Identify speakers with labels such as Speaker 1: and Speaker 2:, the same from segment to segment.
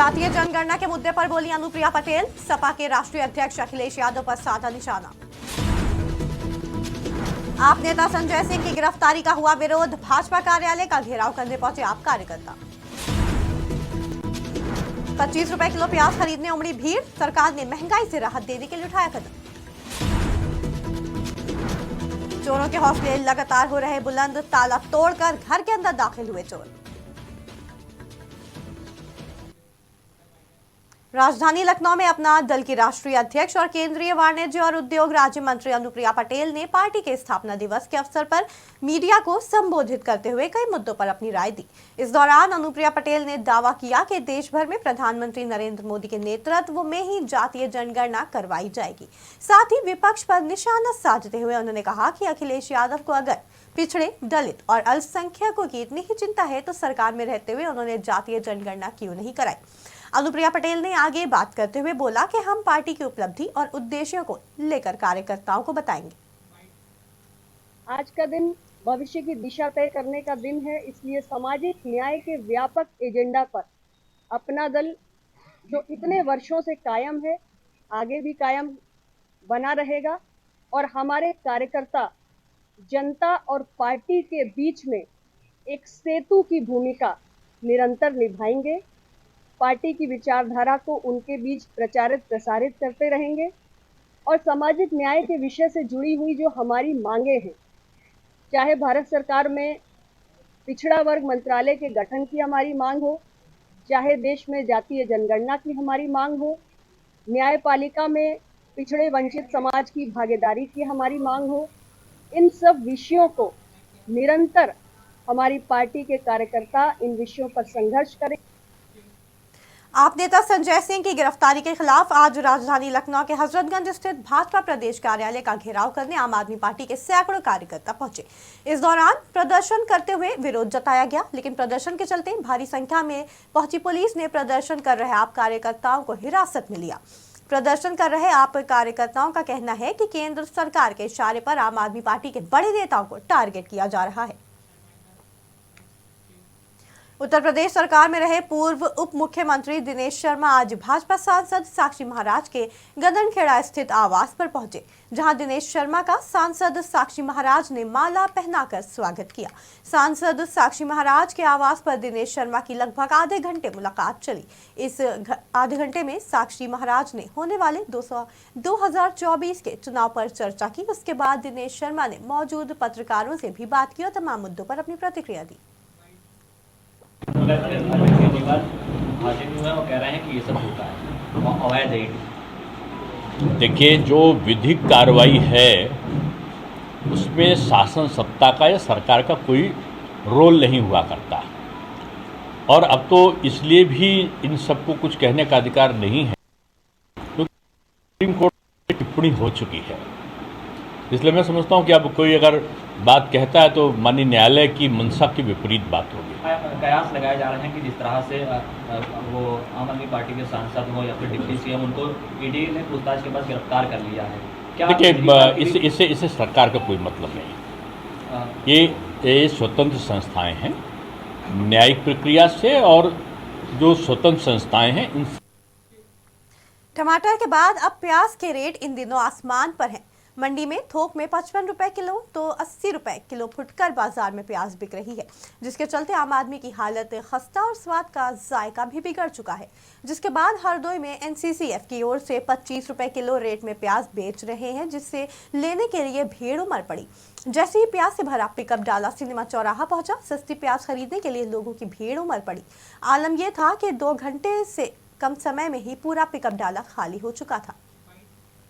Speaker 1: जातीय जनगणना के मुद्दे पर बोली अनुप्रिया पटेल। सपा के राष्ट्रीय अध्यक्ष अखिलेश यादव पर साधा निशाना। आप नेता संजय सिंह की गिरफ्तारी का हुआ विरोध। भाजपा कार्यालय का घेराव करने पहुंचे आप कार्यकर्ता। 25 रुपए किलो प्याज खरीदने उमड़ी भीड़। सरकार ने महंगाई से राहत देने के लिए उठाया कदम। चोरों के हौसले लगातार हो रहे बुलंद। ताला तोड़कर घर के अंदर दाखिल हुए चोर। राजधानी लखनऊ में अपना दल की राष्ट्रीय अध्यक्ष और केंद्रीय वाणिज्य और उद्योग राज्य मंत्री अनुप्रिया पटेल ने पार्टी के स्थापना दिवस के अवसर पर मीडिया को संबोधित करते हुए कई मुद्दों पर अपनी राय दी। इस दौरान अनुप्रिया पटेल ने दावा किया कि देश भर में प्रधानमंत्री नरेंद्र मोदी के नेतृत्व में ही जातीय जनगणना करवाई जाएगी। साथ ही विपक्ष पर निशाना साधते हुए उन्होंने कहा कि अखिलेश यादव को अगर पिछड़े, दलित और अल्पसंख्यकों की इतनी ही चिंता है तो सरकार में रहते हुए उन्होंने जातीय जनगणना क्यों नहीं कराई। अनुप्रिया पटेल ने आगे बात करते हुए बोला कि हम पार्टी की उपलब्धि और उद्देश्यों को लेकर कार्यकर्ताओं को बताएंगे।
Speaker 2: आज का दिन भविष्य की दिशा तय करने का दिन है, इसलिए सामाजिक न्याय के व्यापक एजेंडा पर अपना दल जो इतने वर्षों से कायम है, आगे भी कायम बना रहेगा और हमारे कार्यकर्ता जनता और पार्टी के बीच में एक सेतु की भूमिका निरंतर निभाएंगे। पार्टी की विचारधारा को उनके बीच प्रचारित प्रसारित करते रहेंगे और सामाजिक न्याय के विषय से जुड़ी हुई जो हमारी मांगे हैं, चाहे भारत सरकार में पिछड़ा वर्ग मंत्रालय के गठन की हमारी मांग हो, चाहे देश में जातीय जनगणना की हमारी मांग हो, न्यायपालिका में पिछड़े वंचित समाज की भागीदारी की हमारी मांग हो, इन सब विषयों को निरंतर हमारी पार्टी के कार्यकर्ता इन विषयों पर संघर्ष करें।
Speaker 1: आप नेता संजय सिंह की गिरफ्तारी के खिलाफ आज राजधानी लखनऊ के हजरतगंज स्थित भाजपा प्रदेश कार्यालय का घेराव करने आम आदमी पार्टी के सैकड़ों कार्यकर्ता पहुंचे। इस दौरान प्रदर्शन करते हुए विरोध जताया गया, लेकिन प्रदर्शन के चलते भारी संख्या में पहुंची पुलिस ने प्रदर्शन कर रहे आप कार्यकर्ताओं को हिरासत में लिया। प्रदर्शन कर रहे आप कार्यकर्ताओं का कहना है कि केंद्र सरकार के इशारे पर आम आदमी पार्टी के बड़े नेताओं को टारगेट किया जा रहा है। उत्तर प्रदेश सरकार में रहे पूर्व उप मुख्यमंत्री दिनेश शर्मा आज भाजपा सांसद साक्षी महाराज के गगनखेड़ा स्थित आवास पर पहुंचे, जहां दिनेश शर्मा का सांसद साक्षी महाराज ने माला पहनाकर स्वागत किया। सांसद साक्षी महाराज के आवास पर दिनेश शर्मा की लगभग आधे घंटे मुलाकात चली। इस आधे घंटे में साक्षी महाराज ने होने वाले 2024 के चुनाव पर चर्चा की। उसके बाद दिनेश शर्मा ने मौजूद पत्रकारों से भी बात की और तमाम मुद्दों पर अपनी प्रतिक्रिया दी।
Speaker 3: देखिए, जो विधिक कार्रवाई है उसमें शासन सत्ता का या सरकार का कोई रोल नहीं हुआ करता, और अब तो इसलिए भी इन सबको कुछ कहने का अधिकार नहीं है क्योंकि सुप्रीम कोर्ट की टिप्पणी हो चुकी है। इसलिए मैं समझता हूं कि अब कोई अगर बात कहता है तो माननीय न्यायालय की मंशा की विपरीत बात होगी।
Speaker 4: कयास लगाए जा रहे हैं कि जिस तरह से वो आम आदमी पार्टी के सांसद हो या फिर डिप्टी सीएम, उनको ईडी ने पूछताछ के बाद गिरफ्तार कर लिया है। क्या
Speaker 3: देखिए, इससे सरकार का कोई मतलब नहीं। ये स्वतंत्र संस्थाएं हैं, न्यायिक प्रक्रिया से, और जो स्वतंत्र संस्थाएं हैं इन।
Speaker 1: टमाटर के बाद अब प्याज के रेट इन दिनों आसमान पर हैं। मंडी में थोक में 55 रुपए किलो तो 80 रुपए किलो फुटकर बाजार में प्याज बिक रही है, जिसके चलते आम आदमी की हालत खस्ता और स्वाद का जायका भी बिगड़ चुका है। जिसके बाद हरदोई में एनसीसीएफ की ओर से 25 रुपए किलो रेट में प्याज बेच रहे हैं, जिससे लेने के लिए भीड़ उमड़ पड़ी। जैसे ही प्याज से भरा पिकअप डाला सिनेमा चौराहा पहुंचा, सस्ती प्याज खरीदने के लिए लोगों की भीड़ उमड़ पड़ी। आलम यह था कि 2 घंटे से कम समय में ही पूरा पिकअप डाला खाली हो चुका था।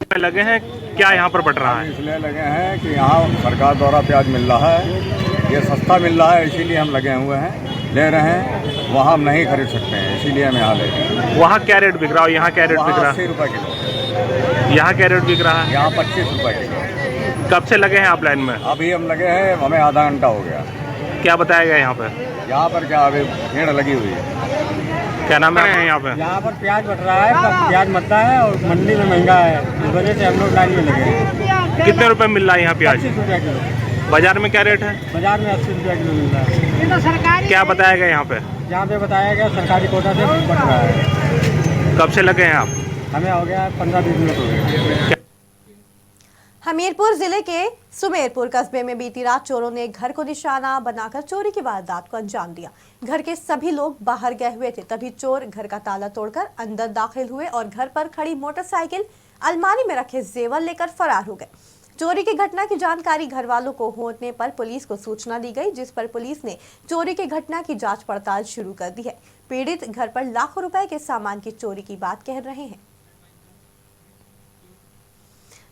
Speaker 5: लगे हैं क्या यहाँ पर बढ़ रहा है?
Speaker 6: इसलिए लगे हैं कि यहाँ सरकार द्वारा प्याज मिल रहा है, ये सस्ता मिल रहा है, इसीलिए हम लगे हुए हैं, ले रहे हैं। वहाँ हम नहीं खरीद सकते हैं, इसीलिए हम यहाँ ले रहे हैं।
Speaker 5: वहाँ क्या रेट बिक रहा है, यहाँ क्या रेट बिक रहा है?
Speaker 6: 80 रुपये किलो।
Speaker 5: यहाँ क्या रेट बिक रहा है?
Speaker 6: यहाँ 25 रुपये किलो।
Speaker 5: कब से लगे हैं आप लाइन में?
Speaker 6: अभी हम लगे हैं, हमें आधा घंटा हो गया।
Speaker 5: क्या बताया गया यहाँ पे?
Speaker 6: यहाँ पर क्या अभी भीड़ लगी हुई है।
Speaker 5: क्या नाम है यहाँ पे?
Speaker 7: यहाँ पर प्याज बट रहा है, प्याज मरता है और मंडी में महंगा है, इस वजह से हम लोग लाइन में लगे हैं।
Speaker 5: कितने रुपए मिल रहा है यहाँ प्याज?
Speaker 7: 25 रुपये किलो।
Speaker 5: बाजार में क्या रेट है?
Speaker 7: बाजार में 80 रुपये किलो मिल रहा है।
Speaker 5: क्या बताया गया यहाँ पे?
Speaker 7: यहाँ पे बताया गया सरकारी कोटा से बट रहा है।
Speaker 5: कब से लगे हैं आप?
Speaker 7: हमें हो गया 15-20 मिनट हो गए।
Speaker 1: हमीरपुर जिले के सुमेरपुर कस्बे में बीती रात चोरों ने घर को निशाना बनाकर चोरी की वारदात को अंजाम दिया। घर के सभी लोग बाहर गए हुए थे, तभी चोर घर का ताला तोड़कर अंदर दाखिल हुए और घर पर खड़ी मोटरसाइकिल, अलमारी में रखे जेवर लेकर फरार हो गए। चोरी की घटना की जानकारी घर वालों को होने पर पुलिस को सूचना दी गई, जिस पर पुलिस ने चोरी की घटना की जांच पड़ताल शुरू कर दी है। पीड़ित घर पर लाखों रुपए के सामान की चोरी की बात कह रहे हैं।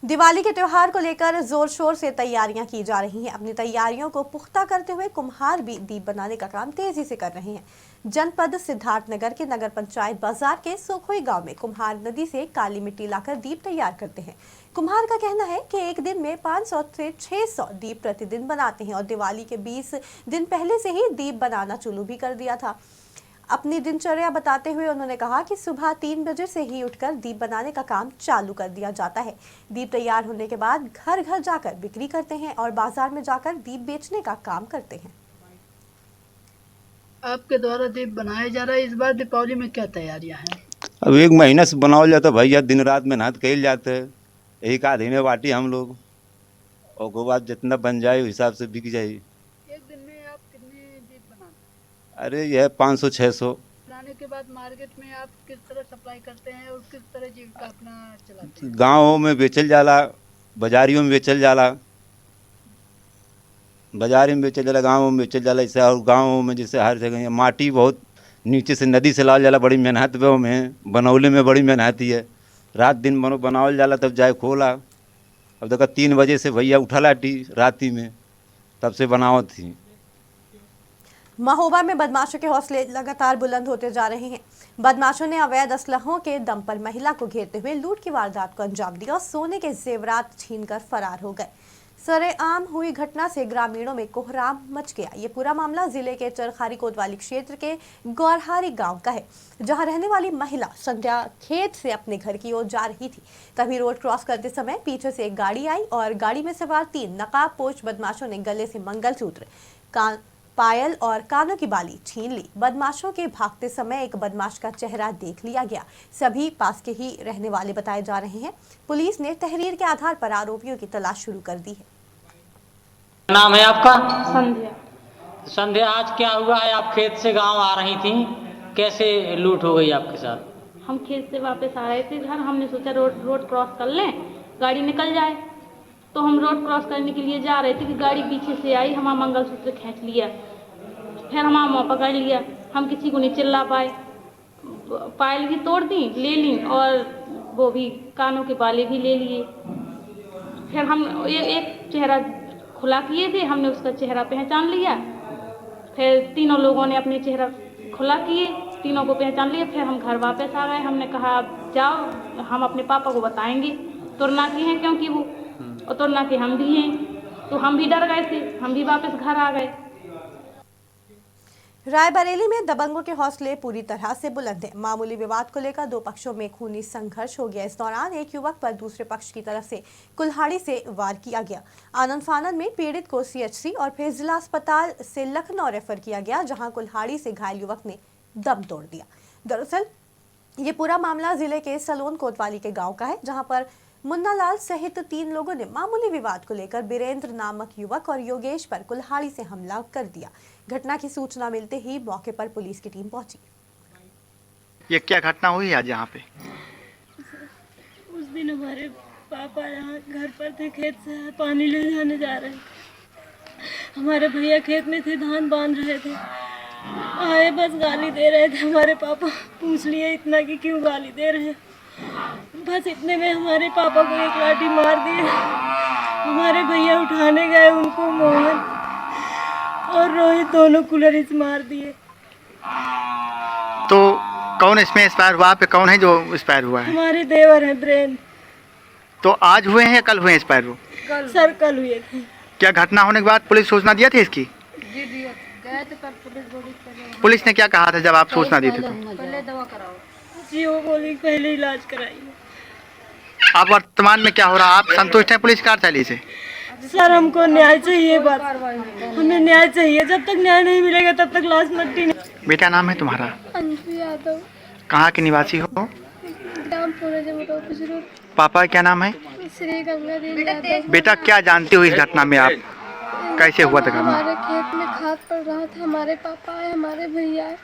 Speaker 1: दिवाली के त्योहार को लेकर जोर शोर से तैयारियां की जा रही हैं। अपनी तैयारियों को पुख्ता करते हुए कुम्हार भी दीप बनाने का काम तेजी से कर रहे हैं। जनपद सिद्धार्थनगर के नगर पंचायत बाजार के सोखोई गांव में कुम्हार नदी से काली मिट्टी लाकर दीप तैयार करते हैं। कुम्हार का कहना है कि एक दिन में 500 से 600 दीप प्रतिदिन बनाते हैं और दिवाली के 20 दिन पहले से ही दीप बनाना शुरू भी कर दिया था। अपनी दिनचर्या बताते हुए उन्होंने कहा कि सुबह 3 बजे से ही उठकर दीप बनाने का काम चालू कर दिया जाता है। दीप तैयार होने के बाद घर घर जाकर बिक्री करते हैं और बाजार में जाकर दीप बेचने का काम करते हैं।
Speaker 8: आपके द्वारा दीप बनाया जा रहा है, इस बार दीपावली में क्या तैयारियां हैं?
Speaker 9: अब 1 महीना से बनावल जाता भैया, दिन रात मेहनत कल जाते है। एक आधे में बाटी हम लोग और उसके बाद जितना बन जाए उस हिसाब से बिक जाए।
Speaker 8: एक दिन में आप कितने दीप बनाते हैं?
Speaker 9: अरे यह 500-600।
Speaker 8: बनाने के बाद मार्केट में आप किस तरह सप्लाई करते हैं और किस तरह जीविका अपना चलाते हैं?
Speaker 9: गाँव में बेचल जाला, बाजारियों में बेचल जाला, बाजार में बेचल जाला, गाँव में बेचल जाला। ऐसे और गाँव में जैसे हर जगह माटी बहुत नीचे से नदी से लाल जाला, बड़ी मेहनत में बनौले में बड़ी मेहनत है। रात दिन बनावल जाला तब जाए खोला। अब देखा 3 बजे से भैया उठा लाटी राती में, तब से बनावत थी।
Speaker 1: महोबा में बदमाशों के हौसले लगातार बुलंद होते जा रहे हैं। बदमाशों ने अवैध असलहों के दम पर महिला को घेरते हुए लूट की वारदात को अंजाम दिया और सोने के जेवरात छीनकर फरार हो गए। सरेआम हुई घटना से ग्रामीणों में कोहराम मच गया। ये पूरा मामला जिले के चरखारी कोतवाली क्षेत्र के गौरहारी गांव का है, जहां रहने वाली महिला संध्या खेत से अपने घर की ओर जा रही थी। तभी रोड क्रॉस करते समय पीछे से एक गाड़ी आई और गाड़ी में सवार 3 नकाबपोश बदमाशों ने गले से मंगलसूत्र, पायल और कानों की बाली छीन ली। बदमाशों के भागते समय एक बदमाश का चेहरा देख लिया गया। सभी पास के ही रहने वाले बताए जा रहे हैं। पुलिस ने तहरीर के आधार पर आरोपियों की तलाश शुरू कर दी है।
Speaker 10: नाम है आपका?
Speaker 11: संध्या।
Speaker 10: संध्या, आज क्या हुआ है? आप खेत से गांव आ रही थी, कैसे लूट हो गई आपके साथ?
Speaker 11: हम खेत से वापस आ रहे थे घर, हमने सोचा रोड क्रॉस कर लें, गाड़ी निकल जाए। तो हम रोड क्रॉस करने के लिए जा रहे थे कि गाड़ी पीछे से आई, हमारा मंगलसूत्र खींच लिया, फिर हमारा मुँह पकड़ लिया। हम किसी को नहीं चिल्ला पाए, पायल भी तोड़ दी, ले ली और वो भी कानों के बाले भी ले लिए। फिर हम एक चेहरा खुला किए थे, हमने उसका चेहरा पहचान लिया। फिर तीनों लोगों ने अपने चेहरा खुला किए, तीनों को पहचान लिया। फिर हम घर वापस आ गए। हमने कहा अब जाओ, हम अपने पापा को बताएंगे। तुरना की हैं क्योंकि वो, और तुरना के हम भी हैं, तो हम भी डर गए थे, हम भी वापस घर आ गए।
Speaker 1: रायबरेली में दबंगों के हौसले पूरी तरह से बुलंद हैं। मामूली विवाद को लेकर 2 पक्षों में खूनी संघर्ष हो गया। इस दौरान एक युवक पर दूसरे पक्ष की तरफ से कुल्हाड़ी से वार किया गया। आनंद फानंद में पीड़ित को CHC और फिर जिला अस्पताल से लखनऊ रेफर किया गया, जहां कुल्हाड़ी से घायल युवक ने दम तोड़ दिया। दरअसल ये पूरा मामला जिले के सलोन कोतवाली के गाँव का है, जहाँ पर मुन्ना लाल सहित 3 लोगों ने मामूली विवाद को लेकर बीरेंद्र नामक युवक और योगेश पर कुल्हाड़ी से हमला कर दिया। घटना की सूचना मिलते ही मौके पर पुलिस की टीम पहुंची।
Speaker 12: ये क्या घटना हुई आज यहाँ पे?
Speaker 11: उस दिन हमारे पापा यहाँ घर पर थे, खेत से पानी ले जाने जा रहे थे। हमारे भैया खेत में थे, धान बांध रहे थे, आए बस गाली दे रहे थे। हमारे पापा पूछ लिए इतना कि क्यों गाली दे रहे हैं। बस इतने में हमारे पापा को एक लाठी मार दी। हमारे भैया उठाने गए, उनको मोहन और रोहित दोनों कुल्हाड़ी से मार दिए।
Speaker 12: तो कौन इसमें एक्सपायर हुआ? पे कौन है जो एक्सपायर हुआ है?
Speaker 11: हमारे देवर हैं ब्रेन।
Speaker 12: तो आज हुए हैं या कल हुए एक्सपायर? वो
Speaker 11: सर कल हुए थे।
Speaker 12: क्या घटना होने के बाद पुलिस सूचना दिया था इसकी?
Speaker 11: जी गए थे, पर
Speaker 12: पुलिस ने क्या कहा था जब आप सूचना दी थी? तो
Speaker 11: पहले दवा कराओ जी, वो बोली पहले इलाज कराइए।
Speaker 12: आप वर्तमान में क्या हो रहा है? आप संतुष्ट हैं पुलिस कार्यशैली से?
Speaker 11: सर हमको न्याय चाहिए, बस हमें न्याय चाहिए। जब तक न्याय नहीं मिलेगा तब तक लाश मट्टी नहीं।
Speaker 12: बेटा नाम है तुम्हारा?
Speaker 11: अंशु यादव।
Speaker 12: कहाँ के निवासी हो?
Speaker 8: रामपुर है जमुना बुजुर्ग।
Speaker 12: पापा का क्या नाम है?
Speaker 8: श्री गंगा देवी यादव।
Speaker 12: बेटा क्या जानते हो इस घटना में आप? कैसे हुआ था घटना?
Speaker 8: हमारे खेत में खाद पड़ रहा था, हमारे पापा है, हमारे भैया है।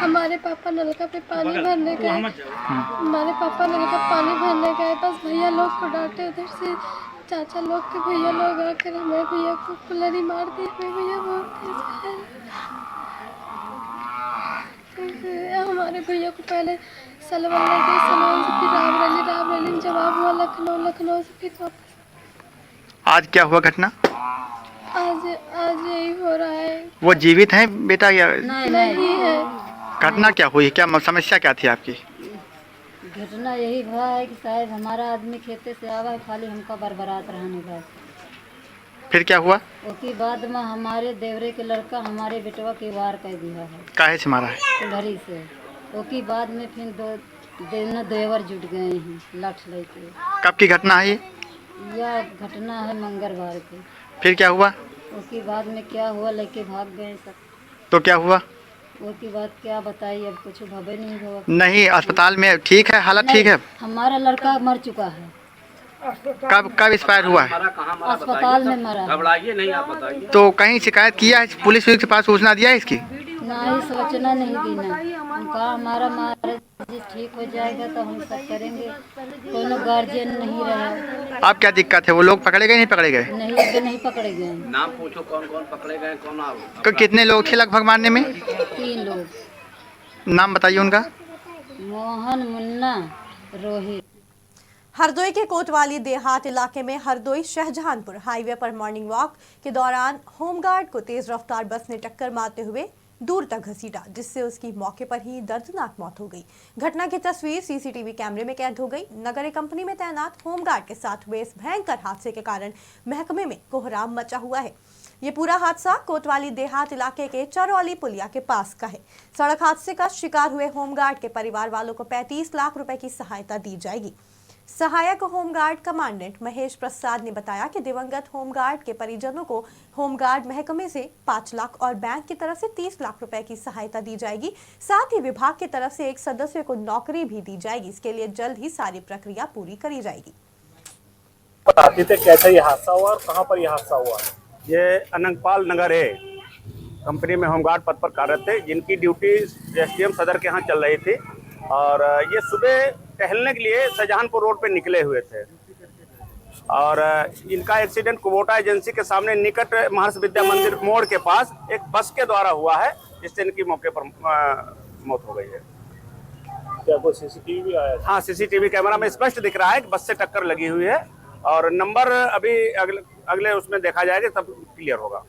Speaker 8: हमारे पापा नलका पे पानी भरने गए, हमारे पापा नलका पानी भरने गए, बस भैया लोग को डांटे, उधर से चाचा लोग के भैया लोग आकर हमें भैया को कुल्लड़ी मार दी। हमें भैया बहुत तेज है। हमारे भैया को पहले सलवन ले गए, सलवन से फिर रामरली में जवाब हुआ लखनऊ से फिर वापस।
Speaker 12: आज क्या हुआ घटना?
Speaker 8: आज यही हो रहा है।
Speaker 12: वो जीवित हैं बेटा या
Speaker 8: नहीं है?
Speaker 12: घटना क्या हुई? क्या समस्या क्या थी आपकी?
Speaker 13: घटना यही हुआ है कि साहब हमारा आदमी खेते से आवा है, खाली हमका बरबरात रहने का।
Speaker 12: फिर क्या हुआ?
Speaker 13: उसके बाद में हमारे देवरे के लड़का हमारे बेटवा के वार कर दिया है।
Speaker 12: काहे से मारा है?
Speaker 13: कुल्हड़ी से। उसके बाद में फिर दोनों देवर जुट गए हैं लठ लेके।
Speaker 12: कब की घटना है ये?
Speaker 13: यह घटना है मंगलवार की।
Speaker 12: फिर क्या हुआ?
Speaker 13: उसके बाद में क्या हुआ, लेके भाग गए सब।
Speaker 12: तो क्या हुआ?
Speaker 13: उसके बाद क्या बताइए, अब कुछ भवे नहीं हुआ।
Speaker 12: नहीं, अस्पताल में ठीक है, हालत ठीक है?
Speaker 13: हमारा लड़का मर चुका है।
Speaker 12: कब एक्सपायर हुआ है?
Speaker 13: अस्पताल में मरा।
Speaker 14: घबराइए नहीं, आप बताइए।
Speaker 12: तो कहीं शिकायत किया है? पुलिस के पास सूचना दिया है इसकी?
Speaker 13: नहीं, सूचना नहीं दी ना। उनका हमारा मारे ठीक हो जाएगा तो हम सब करेंगे। कोनो गार्जियन नहीं रहा।
Speaker 12: आप क्या दिक्कत है? वो लोग पकड़े गए नहीं पकड़े गए?
Speaker 13: नहीं, अभी नहीं पकड़े गए।
Speaker 14: नाम पूछो, कौन कौन पकड़े गए, कौन आरोपी?
Speaker 12: कितने लोग थे लगभग मारने में?
Speaker 13: 3 लोग।
Speaker 12: नाम बताइए उनका।
Speaker 13: मोहन, मुन्ना, रोहित।
Speaker 1: हरदोई के कोतवाली देहात इलाके में हरदोई शाहजहानपुर हाईवे पर मॉर्निंग वॉक के दौरान होमगार्ड को तेज रफ्तार बस ने टक्कर मारते हुए दूर तक घसीटा, जिससे उसकी मौके पर ही दर्दनाक मौत हो गई। घटना की तस्वीर सीसीटीवी कैमरे में कैद हो गई। नगर कंपनी में तैनात होमगार्ड के साथ हुए इस भयंकर हादसे के कारण महकमे में कोहराम मचा हुआ है। ये पूरा हादसा कोतवाली देहात इलाके के चरौली पुलिया के पास का है। सड़क हादसे का शिकार हुए होमगार्ड के परिवार वालों को 35 लाख रुपए की सहायता दी जाएगी। सहायक होमगार्ड कमांडेंट महेश प्रसाद ने बताया कि दिवंगत होमगार्ड के परिजनों को होमगार्ड महकमे से 5 लाख और बैंक की तरफ से 30 लाख रुपए की सहायता दी जाएगी। साथ ही विभाग की तरफ से एक सदस्य को नौकरी भी दी जाएगी। इसके लिए जल्द ही सारी प्रक्रिया पूरी करी जाएगी।
Speaker 15: बताते थे कैसे ये हादसा हुआ और कहाँ पर यह हादसा हुआ? ये अनंगपाल नगर है, कंपनी में होमगार्ड पद पर कार्यरत थे, जिनकी ड्यूटी एसडीएम सदर के यहाँ चल रही थी और ये सुबह टहलने के लिए शाहजहानपुर रोड पे निकले हुए थे और इनका एक्सीडेंट कुबोटा एजेंसी के सामने निकट महर्षि विद्या मंदिर मोड़ के पास एक बस के द्वारा हुआ है, जिससे इनकी मौके पर मौत हो गई है।
Speaker 16: क्या कोई सीसीटीवी भी आया?
Speaker 15: हाँ, सीसीटीवी कैमरा में स्पष्ट दिख रहा है कि बस से टक्कर लगी हुई है और नंबर अभी अगले उसमें देखा जाएगा, तब क्लियर होगा।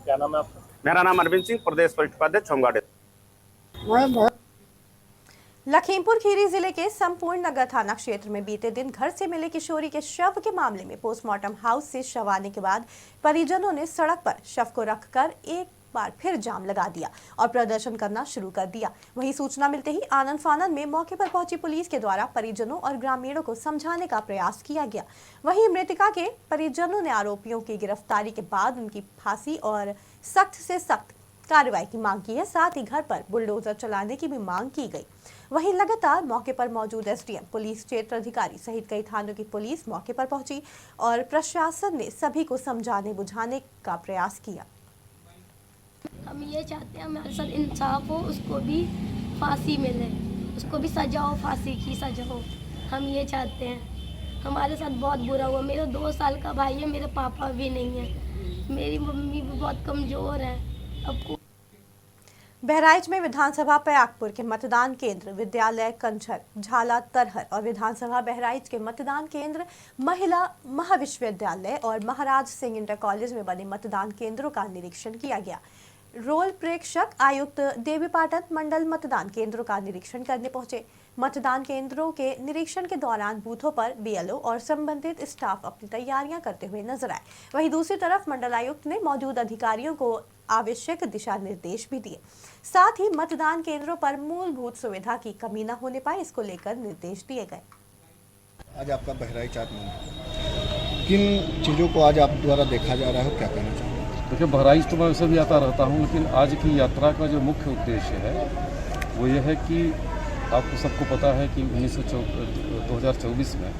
Speaker 16: क्या नाम है आपका?
Speaker 15: मेरा नाम अरविंद सिंह, प्रदेश परिषद उपाध्यक्ष होमगार्ड।
Speaker 1: लखीमपुर खीरी जिले के संपूर्ण नगर थाना क्षेत्र में बीते दिन घर से मिले किशोरी के शव के मामले में पोस्टमार्टम हाउस से शव आने के बाद परिजनों ने सड़क पर शव को रखकर एक बार फिर जाम लगा दिया और प्रदर्शन करना शुरू कर दिया। वहीं सूचना मिलते ही आनंद फानंद में मौके पर पहुंची पुलिस के द्वारा परिजनों और ग्रामीणों को समझाने का प्रयास किया गया। वहीं मृतका के परिजनों ने आरोपियों की गिरफ्तारी के बाद उनकी फांसी और सख्त से सख्त कार्रवाई की मांग की है। साथ ही घर पर बुलडोजर चलाने की भी मांग की गई। वहीं लगातार मौके पर मौजूद एसडीएम, पुलिस क्षेत्र अधिकारी सहित कई थानों की पुलिस मौके पर पहुंची और प्रशासन ने सभी को समझाने बुझाने का प्रयास किया।
Speaker 17: हम ये चाहते हैं हमारे साथ इंसाफ हो, उसको भी फांसी मिले, उसको भी सजा हो, फांसी की सजा हो। हम ये चाहते हैं। हमारे साथ बहुत बुरा हुआ। मेरा 2 साल का भाई है, मेरे पापा भी नहीं है, मेरी मम्मी भी बहुत कमज़ोर है। अब
Speaker 1: बहराइच में विधानसभा प्रयागपुर के मतदान केंद्र, विद्यालय कंझर, झाला तरहर और विधानसभा बहराइच के मतदान केंद्र, महिला महाविश्वविद्यालय और महाराज सिंह इंटर कॉलेज में बने मतदान केंद्रों का निरीक्षण किया गया। रोल प्रेक्षक आयुक्त देवी पाटन मंडल मतदान केंद्रों का निरीक्षण करने पहुंचे। मतदान केंद्रों के निरीक्षण के दौरान बूथों पर बीएलओ और संबंधित स्टाफ अपनी तैयारियां करते हुए नजर आए। वहीं दूसरी तरफ मंडलायुक्त ने मौजूद अधिकारियों को आवश्यक दिशा निर्देश भी दिए। साथ ही मतदान केंद्रों पर मूलभूत सुविधा की कमी न होने पाए, इसको लेकर निर्देश दिए गए।
Speaker 18: आज आपका बहराइच आगमन, किन चीज़ों को आज आप द्वारा देखा जा रहा है, क्या कहना चाहेंगे?
Speaker 19: देखिए, बहराइच तो मैं वैसे भी आता रहता हूँ, लेकिन आज की यात्रा का जो मुख्य उद्देश्य है वो ये है कि आपको सबको पता है कि 2024 में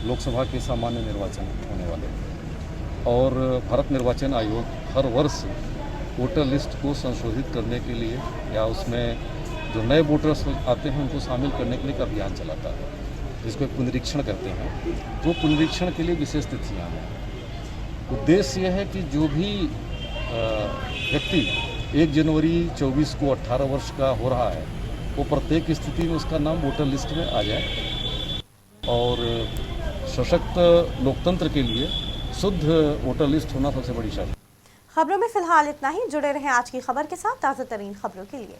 Speaker 19: लोकसभा के सामान्य निर्वाचन होने वाले हैं और भारत निर्वाचन आयोग हर वर्ष वोटर लिस्ट को संशोधित करने के लिए या उसमें जो नए वोटर्स आते हैं उनको शामिल करने के लिए एक अभियान चलाता है, जिसको एक पुनरीक्षण कहते हैं। तो पुनरीक्षण के लिए विशेष तिथियाँ हैं। उद्देश्य यह है कि जो भी व्यक्ति 1 जनवरी 24 को 18 वर्ष का हो रहा है वो प्रत्येक स्थिति में उसका नाम वोटर लिस्ट में आ जाए और सशक्त लोकतंत्र के लिए शुद्ध वोटर लिस्ट होना सबसे बड़ी शर्त।
Speaker 1: खबरों में फिलहाल इतना ही। जुड़े रहें आज की खबर के साथ ताज़ा तरीन खबरों के लिए।